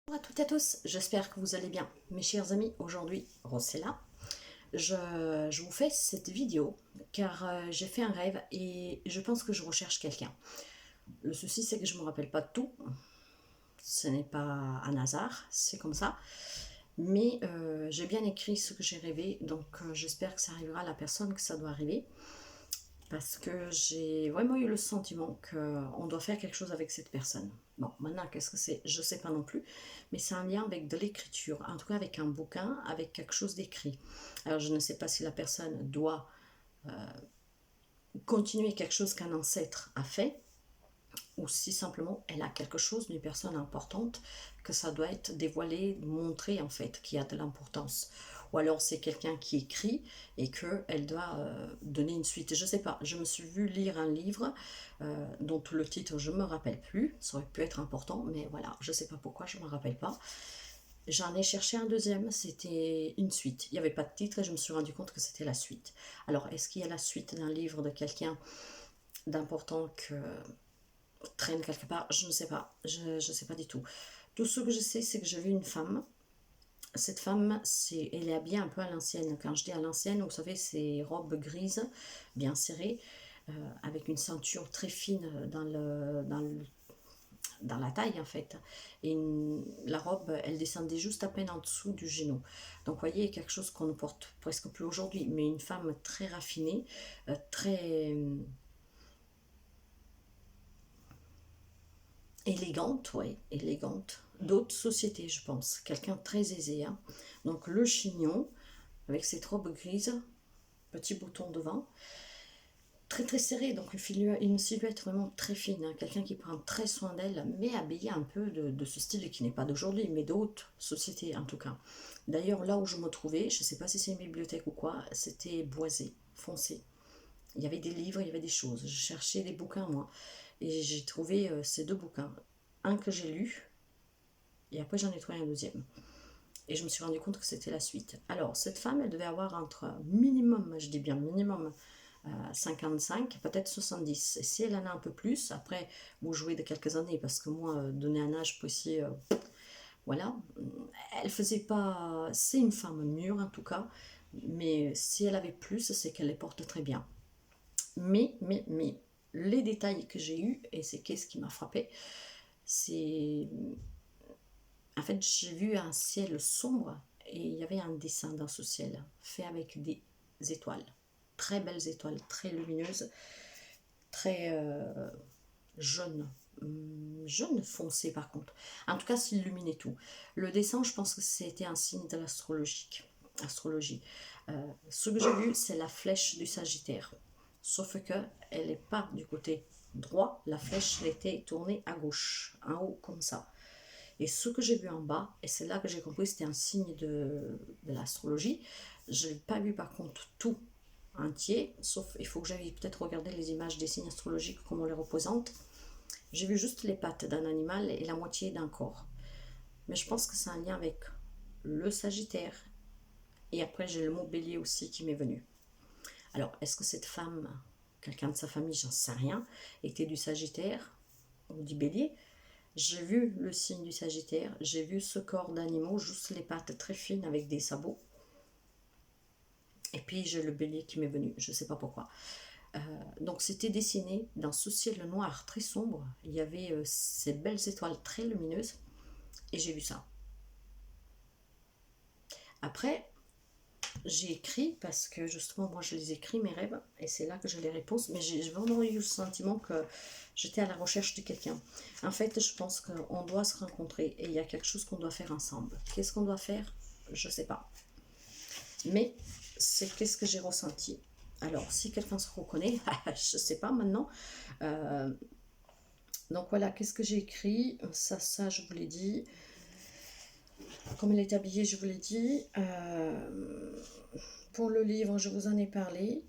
Bonjour à toutes et à tous, j'espère que vous allez bien. Mes chers amis, aujourd'hui, Rose est là. Je vous fais cette vidéo car j'ai fait un rêve et je pense que je recherche quelqu'un. Le souci, c'est que je ne me rappelle pas de tout. Ce n'est pas un hasard, c'est comme ça. Mais j'ai bien écrit ce que j'ai rêvé, donc j'espère que ça arrivera à la personne que ça doit arriver. Parce que j'ai vraiment eu le sentiment qu'on doit faire quelque chose avec cette personne. Bon, maintenant, qu'est-ce que c'est? Je ne sais pas non plus, mais c'est un lien avec de l'écriture, en tout cas avec un bouquin, avec quelque chose d'écrit. Alors, je ne sais pas si la personne doit continuer quelque chose qu'un ancêtre a fait, ou si simplement elle a quelque chose d'une personne importante, que ça doit être dévoilé, montré en fait, qu'il y a de l'importance. Ou alors c'est quelqu'un qui écrit et qu'elle doit donner une suite. Je ne sais pas, je me suis vue lire un livre dont le titre je ne me rappelle plus, ça aurait pu être important, mais voilà, je ne sais pas pourquoi, je ne me rappelle pas. J'en ai cherché un deuxième, c'était une suite. Il n'y avait pas de titre et je me suis rendu compte que c'était la suite. Alors, est-ce qu'il y a la suite d'un livre de quelqu'un d'important que traîne quelque part? Je ne sais pas, je ne sais pas du tout. Tout ce que je sais, c'est que j'ai vu une femme. Cette femme, elle est habillée un peu à l'ancienne. Quand je dis à l'ancienne, vous savez, c'est robe grise, bien serrée, avec une ceinture très fine dans la taille en fait. Et la robe, elle descendait juste à peine en dessous du genou. Donc vous voyez, quelque chose qu'on ne porte presque plus aujourd'hui, mais une femme très raffinée, très élégante, ouais, élégante. D'autres sociétés, je pense. Quelqu'un de très aisé. Hein. Donc le chignon, avec cette robe grise, petit bouton devant, très très serré, donc une silhouette vraiment très fine, hein. Quelqu'un qui prend très soin d'elle, mais habillé un peu de ce style qui n'est pas d'aujourd'hui, mais d'autres sociétés en tout cas. D'ailleurs, là où je me trouvais, je ne sais pas si c'est une bibliothèque ou quoi, c'était boisé, foncé. Il y avait des livres, il y avait des choses. Je cherchais des bouquins, moi, et j'ai trouvé ces deux bouquins. Un que j'ai lu, et après j'en ai trouvé un deuxième. Et je me suis rendu compte que c'était la suite. Alors, cette femme, elle devait avoir entre minimum, je dis bien minimum, 55, peut-être 70. Et si elle en a un peu plus, après, vous jouez de quelques années, parce que moi, donner un âge précis, voilà, elle faisait pas. C'est une femme mûre en tout cas, mais si elle avait plus, c'est qu'elle les porte très bien. Mais, les détails que j'ai eus, et c'est qu'est-ce qui m'a frappé, c'est en fait, j'ai vu un ciel sombre et il y avait un dessin dans ce ciel fait avec des étoiles. Très belles étoiles, très lumineuses, très jaunes. Jaune foncé par contre. En tout cas, ça illuminait tout. Le dessin, je pense que c'était un signe de astrologie. Ce que j'ai vu, c'est la flèche du Sagittaire. Sauf que elle n'est pas du côté droit, la flèche était tournée à gauche, en haut comme ça. Et ce que j'ai vu en bas, et c'est là que j'ai compris que c'était un signe de l'astrologie, je n'ai pas vu par contre tout entier, sauf il faut que j'aille peut-être regarder les images des signes astrologiques, comment on les représente. J'ai vu juste les pattes d'un animal et la moitié d'un corps. Mais je pense que c'est un lien avec le Sagittaire. Et après, j'ai le mot bélier aussi qui m'est venu. Alors, est-ce que cette femme, quelqu'un de sa famille, j'en sais rien, était du Sagittaire ou du bélier? J'ai vu le signe du Sagittaire, j'ai vu ce corps d'animaux, juste les pattes très fines avec des sabots. Et puis j'ai le bélier qui m'est venu, je ne sais pas pourquoi. Donc c'était dessiné dans ce ciel noir très sombre. Il y avait ces belles étoiles très lumineuses et j'ai vu ça. Après, j'ai écrit parce que justement moi je les écris mes rêves et c'est là que j'ai les réponses, mais j'ai vraiment eu le sentiment que j'étais à la recherche de quelqu'un. En fait, je pense qu'on doit se rencontrer et il y a quelque chose qu'on doit faire ensemble. Qu'est-ce qu'on doit faire? Je sais pas, mais c'est qu'est-ce que j'ai ressenti. Alors si quelqu'un se reconnaît, je sais pas maintenant. Euh, donc voilà, qu'est-ce que j'ai écrit? Ça je vous l'ai dit. Comme elle est habillée, je vous l'ai dit. Pour le livre, je vous en ai parlé.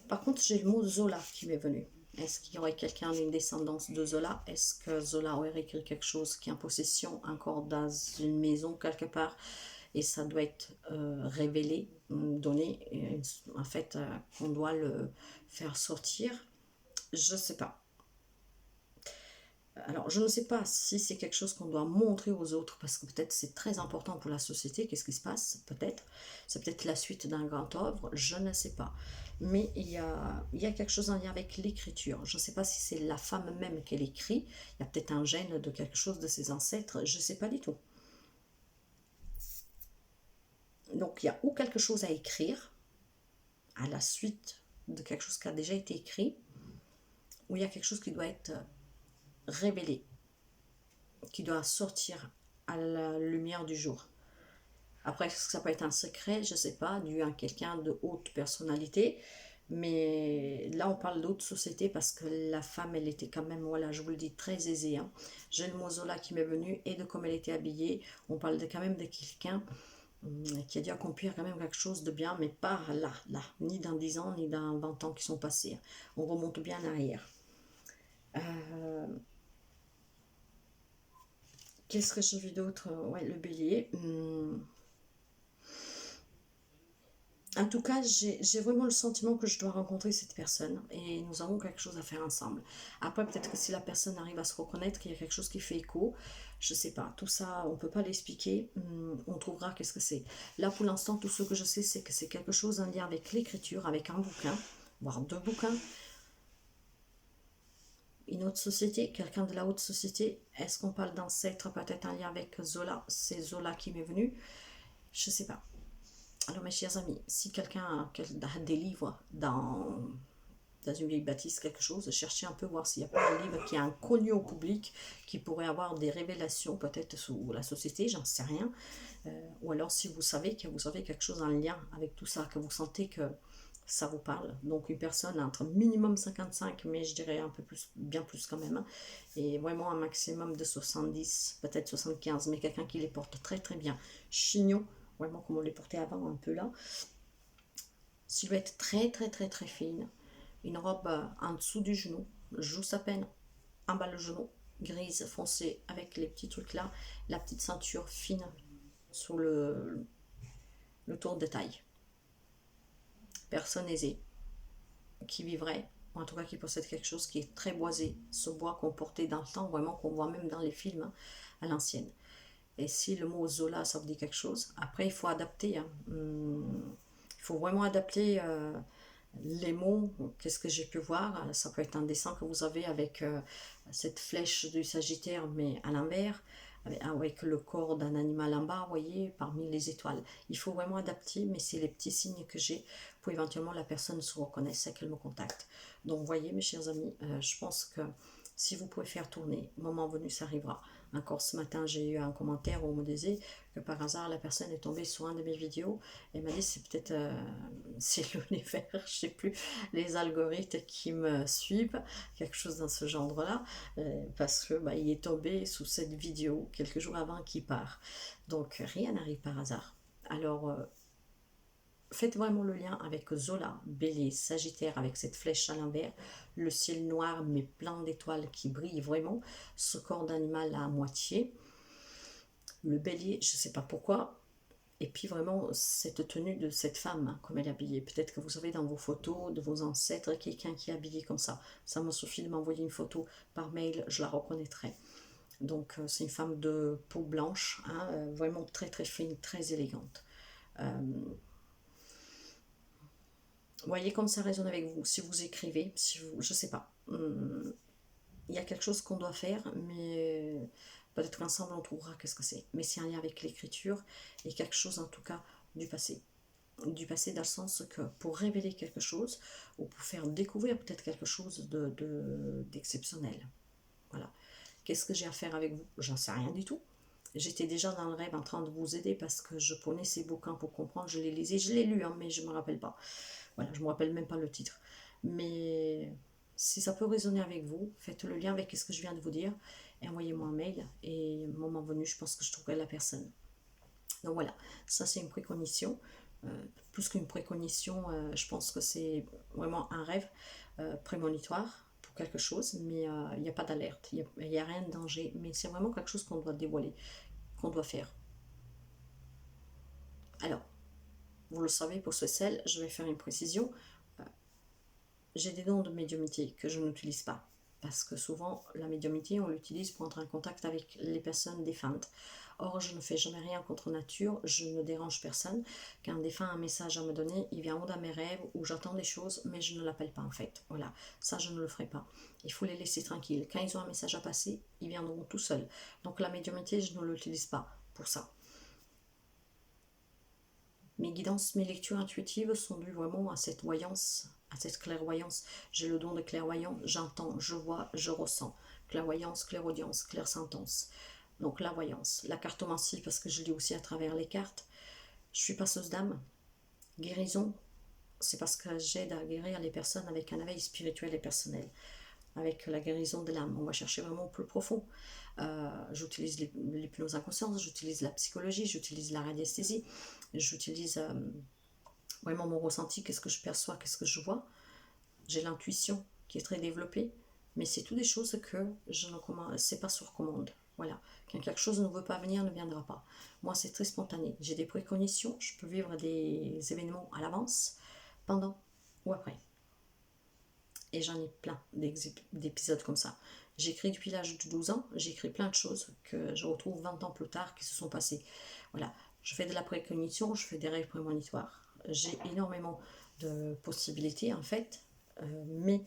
Par contre, j'ai le mot Zola qui m'est venu. Est-ce qu'il y aurait quelqu'un d'une descendance de Zola? Est-ce que Zola aurait écrit quelque chose qui est en possession encore dans une maison quelque part et ça doit être révélé, donné, en fait, on doit le faire sortir? Je ne sais pas. Alors, je ne sais pas si c'est quelque chose qu'on doit montrer aux autres, parce que peut-être c'est très important pour la société, qu'est-ce qui se passe, peut-être. C'est peut-être la suite d'un grand œuvre, je ne sais pas. Mais il y a quelque chose en lien avec l'écriture. Je ne sais pas si c'est la femme même qui l'écrit, il y a peut-être un gène de quelque chose de ses ancêtres, je ne sais pas du tout. Donc, il y a ou quelque chose à écrire, à la suite de quelque chose qui a déjà été écrit, ou il y a quelque chose qui doit être révélé, qui doit sortir à la lumière du jour. Après, ça peut être un secret, je ne sais pas, dû à quelqu'un de haute personnalité. Mais là, on parle d'autres sociétés parce que la femme, elle était quand même, voilà, je vous le dis, très aisée. Hein. J'ai le mot Zola qui m'est venu et de comment elle était habillée. On parle quand même de quelqu'un qui a dû accomplir quand même quelque chose de bien, mais pas là, ni dans 10 ans, ni dans 20 ans qui sont passés. On remonte bien en arrière. Qu'est-ce que j'ai vu d'autre? Ouais, le bélier. En tout cas, j'ai vraiment le sentiment que je dois rencontrer cette personne et nous avons quelque chose à faire ensemble. Après, peut-être que si la personne arrive à se reconnaître qu'il y a quelque chose qui fait écho, je sais pas, tout ça, on peut pas l'expliquer, on trouvera qu'est-ce que c'est. Là, pour l'instant, tout ce que je sais, c'est que c'est quelque chose en lien avec l'écriture, avec un bouquin, voire deux bouquins, une autre société, quelqu'un de la haute société. Est-ce qu'on parle d'ancêtre, peut-être en lien avec Zola? C'est Zola qui m'est venu, je sais pas. Alors mes chers amis, si quelqu'un a des livres dans une vieille bâtisse, quelque chose, cherchez un peu, voir s'il n'y a pas un livre qui est inconnu au public, qui pourrait avoir des révélations peut-être sous la société, j'en sais rien. Ou alors si vous savez que vous avez quelque chose en lien avec tout ça, que vous sentez que ça vous parle. Donc une personne entre minimum 55, mais je dirais un peu plus, bien plus quand même, hein, et vraiment un maximum de 70, peut-être 75, mais quelqu'un qui les porte très très bien. Chignon, vraiment comme on les portait avant, un peu là. Silhouette très très très très fine. Une robe en dessous du genou, juste à peine en bas le genou, grise foncée avec les petits trucs là, la petite ceinture fine sur le tour de taille. Personne aisée qui vivrait, ou en tout cas qui possède quelque chose qui est très boisé, ce bois qu'on portait dans le temps, vraiment qu'on voit même dans les films hein, à l'ancienne. Et si le mot Zola, ça vous dit quelque chose, après il faut adapter. Hein. Il faut vraiment adapter les mots. Qu'est-ce que j'ai pu voir? Ça peut être un dessin que vous avez avec cette flèche du Sagittaire, mais à l'envers, avec le corps d'un animal en bas, vous voyez, parmi les étoiles. Il faut vraiment adapter, mais c'est les petits signes que j'ai pour éventuellement la personne se reconnaisse et qu'elle me contacte. Donc, vous voyez, mes chers amis, je pense que si vous pouvez faire tourner, moment venu, ça arrivera. Encore ce matin, j'ai eu un commentaire où on me disait que par hasard, la personne est tombée sur un de mes vidéos et m'a dit c'est peut-être c'est l'univers, je sais plus, les algorithmes qui me suivent, quelque chose dans ce genre-là, parce que bah, il est tombé sous cette vidéo quelques jours avant qu'il part. Donc rien n'arrive par hasard. Alors faites vraiment le lien avec Zola, Bélier, Sagittaire, avec cette flèche à l'envers, le ciel noir mais plein d'étoiles qui brillent vraiment, ce corps d'animal à moitié, le bélier, je ne sais pas pourquoi, et puis vraiment cette tenue de cette femme, hein, comme elle est habillée. Peut-être que vous avez dans vos photos de vos ancêtres quelqu'un qui est habillé comme ça. Ça me suffit de m'envoyer une photo par mail, je la reconnaîtrai. Donc c'est une femme de peau blanche, hein, vraiment très très fine, très élégante. Voyez comme ça résonne avec vous. Si vous écrivez, si vous, je sais pas. Il y a quelque chose qu'on doit faire, mais peut-être qu'ensemble on trouvera qu'est-ce que c'est. Mais c'est un lien avec l'écriture et quelque chose en tout cas du passé. Du passé dans le sens que pour révéler quelque chose ou pour faire découvrir peut-être quelque chose d'exceptionnel. Voilà. Qu'est-ce que j'ai à faire avec vous? J'en sais rien du tout. J'étais déjà dans le rêve en train de vous aider parce que je prenais ces bouquins pour comprendre, je les lisais, je l'ai lu, hein, mais je ne me rappelle pas. Voilà, je ne me rappelle même pas le titre. Mais si ça peut résonner avec vous, faites le lien avec ce que je viens de vous dire et envoyez-moi un mail. Et moment venu, je pense que je trouverai la personne. Donc voilà, ça c'est une préconition. Plus qu'une préconition, je pense que c'est vraiment un rêve prémonitoire pour quelque chose, mais il n'y a pas d'alerte, il n'y a rien de danger, mais c'est vraiment quelque chose qu'on doit dévoiler, qu'on doit faire. Alors, vous le savez, pour ce sel, je vais faire une précision. J'ai des dons de médiumnité que je n'utilise pas. Parce que souvent, la médiumnité, on l'utilise pour entrer en contact avec les personnes défuntes. Or, je ne fais jamais rien contre nature, je ne dérange personne. Quand un défunt a un message à me donner, il vient ou dans mes rêves, ou j'entends des choses, mais je ne l'appelle pas en fait. Voilà, ça je ne le ferai pas. Il faut les laisser tranquilles. Quand ils ont un message à passer, ils viendront tout seuls. Donc la médiumnité, je ne l'utilise pas pour ça. Mes guidances, mes lectures intuitives sont dues vraiment à cette voyance, à cette clairvoyance. J'ai le don de clairvoyant, j'entends, je vois, je ressens. Clairvoyance, clairaudience, clairsentence. Donc la voyance, la cartomancie, parce que je lis aussi à travers les cartes. Je suis passeuse d'âme. Guérison, c'est parce que j'aide à guérir les personnes avec un éveil spirituel et personnel. Avec la guérison de l'âme, on va chercher vraiment au plus profond. J'utilise l'hypnose inconsciente, j'utilise la psychologie, j'utilise la radiesthésie, j'utilise vraiment mon ressenti, qu'est-ce que je perçois, qu'est-ce que je vois. J'ai l'intuition qui est très développée, mais c'est toutes des choses que je ne commande, c'est pas sur commande. Voilà, quand quelque chose ne veut pas venir, ne viendra pas. Moi, c'est très spontané. J'ai des préconitions, je peux vivre des événements à l'avance, pendant ou après. Et j'en ai plein d'épisodes comme ça. J'écris depuis l'âge de 12 ans, j'écris plein de choses que je retrouve 20 ans plus tard qui se sont passées. Voilà, je fais de la précognition, je fais des rêves prémonitoires. J'ai énormément de possibilités en fait, mais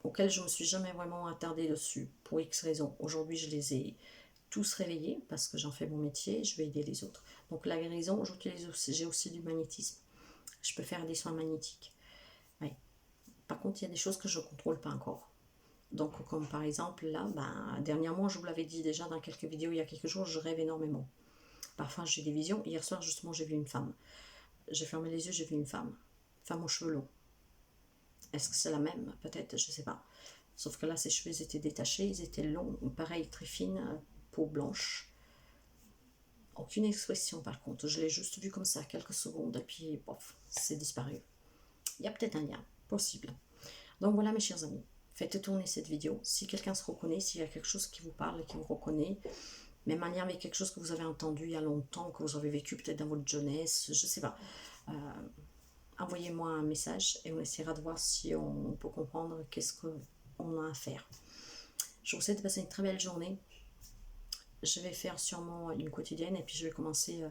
auxquelles je ne me suis jamais vraiment attardée dessus pour X raisons. Aujourd'hui, je les ai tous réveillés parce que j'en fais mon métier, je vais aider les autres. Donc la guérison, j'ai aussi du magnétisme. Je peux faire des soins magnétiques. Ouais. Par contre, il y a des choses que je ne contrôle pas encore. Donc, comme par exemple, là, dernièrement, je vous l'avais dit déjà dans quelques vidéos, il y a quelques jours, je rêve énormément. Parfois, j'ai des visions. Hier soir, justement, j'ai vu une femme. J'ai fermé les yeux, j'ai vu une femme. Femme aux cheveux longs. Est-ce que c'est la même? Peut-être, je ne sais pas. Sauf que là, ses cheveux étaient détachés, ils étaient longs, pareil, très fine, peau blanche. Aucune expression, par contre. Je l'ai juste vu comme ça, quelques secondes, et puis, pof, c'est disparu. Il y a peut-être un lien, possible. Donc voilà, mes chers amis. Faites tourner cette vidéo. Si quelqu'un se reconnaît, s'il y a quelque chose qui vous parle, qui vous reconnaît, même en lien avec quelque chose que vous avez entendu il y a longtemps, que vous avez vécu peut-être dans votre jeunesse, je ne sais pas, envoyez-moi un message et on essaiera de voir si on peut comprendre qu'est-ce qu'on a à faire. Je vous souhaite de passer une très belle journée. Je vais faire sûrement une quotidienne et puis je vais commencer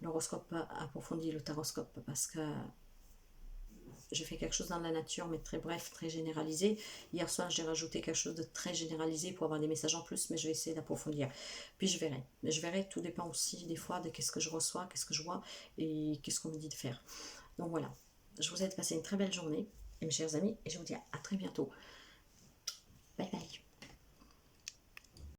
l'horoscope approfondi, le taroscope, parce que j'ai fait quelque chose dans la nature, mais très bref, très généralisé. Hier soir, j'ai rajouté quelque chose de très généralisé pour avoir des messages en plus, mais je vais essayer d'approfondir. Puis je verrai. Je verrai, tout dépend aussi des fois de qu'est-ce que je reçois, qu'est-ce que je vois et qu'est-ce qu'on me dit de faire. Donc voilà, je vous souhaite de passer une très belle journée, et mes chers amis, et je vous dis à très bientôt. Bye bye.